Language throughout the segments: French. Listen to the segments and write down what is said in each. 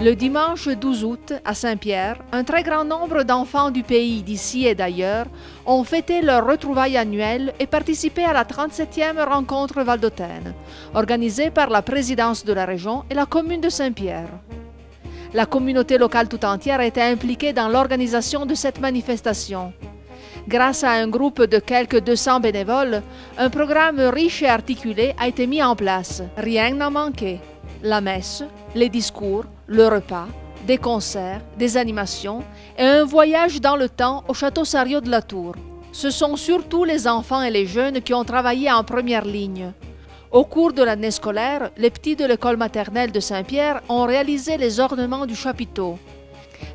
Le dimanche 12 août, à Saint-Pierre, un très grand nombre d'enfants du pays, d'ici et d'ailleurs, ont fêté leur retrouvaille annuelle et participé à la 37e rencontre valdôtaine, organisée par la présidence de la région et la commune de Saint-Pierre. La communauté locale tout entière était impliquée dans l'organisation de cette manifestation. Grâce à un groupe de quelques 200 bénévoles, un programme riche et articulé a été mis en place. Rien n'a manqué. La messe, les discours, le repas, des concerts, des animations et un voyage dans le temps au château Sarriot de la Tour. Ce sont surtout les enfants et les jeunes qui ont travaillé en première ligne. Au cours de l'année scolaire, les petits de l'école maternelle de Saint-Pierre ont réalisé les ornements du chapiteau.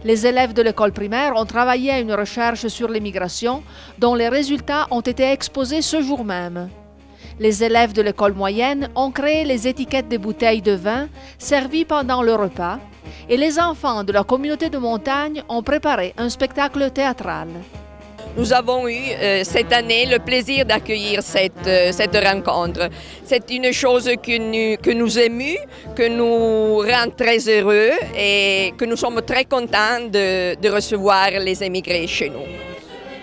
Les élèves de l'école primaire ont travaillé à une recherche sur l'immigration dont les résultats ont été exposés ce jour même. Les élèves de l'école moyenne ont créé les étiquettes des bouteilles de vin servies pendant le repas et les enfants de la communauté de montagne ont préparé un spectacle théâtral. Nous avons eu cette année le plaisir d'accueillir cette rencontre. C'est une chose que nous émue, que nous rend très heureux et que nous sommes très contents de recevoir les émigrés chez nous.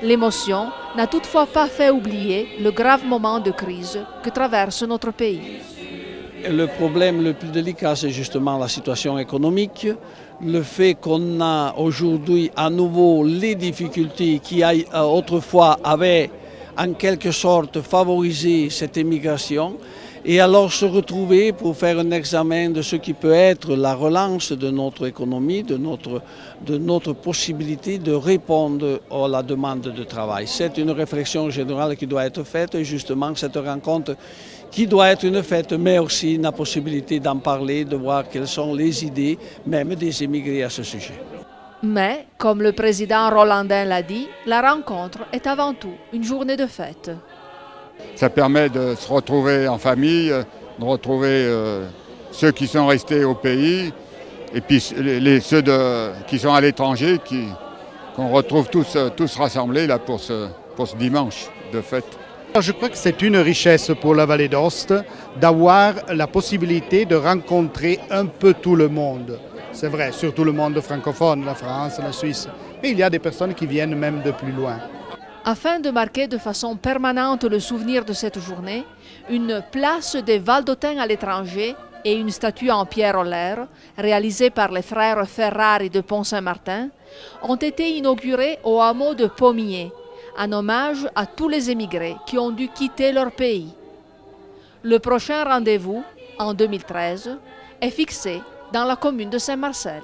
L'émotion n'a toutefois pas fait oublier le grave moment de crise que traverse notre pays. Le problème le plus délicat, c'est justement la situation économique, le fait qu'on a aujourd'hui à nouveau les difficultés qui autrefois avaient en quelque sorte favorisé cette émigration, et alors se retrouver pour faire un examen de ce qui peut être la relance de notre économie, de notre possibilité de répondre à la demande de travail. C'est une réflexion générale qui doit être faite, et justement cette rencontre qui doit être une fête, mais aussi la possibilité d'en parler, de voir quelles sont les idées même des émigrés à ce sujet. Mais, comme le président Rollandin l'a dit, la rencontre est avant tout une journée de fête. Ça permet de se retrouver en famille, de retrouver ceux qui sont restés au pays et puis ceux qui sont à l'étranger, qu'on retrouve tous rassemblés là, pour ce dimanche de fête. Je crois que c'est une richesse pour la vallée d'Aoste d'avoir la possibilité de rencontrer un peu tout le monde. C'est vrai, surtout le monde francophone, la France, la Suisse. Mais il y a des personnes qui viennent même de plus loin. Afin de marquer de façon permanente le souvenir de cette journée, une place des Valdôtains à l'étranger et une statue en pierre en l'air, réalisée par les frères Ferrari de Pont-Saint-Martin, ont été inaugurées au hameau de Pommier, en hommage à tous les émigrés qui ont dû quitter leur pays. Le prochain rendez-vous, en 2013, est fixé dans la commune de Saint-Marcel.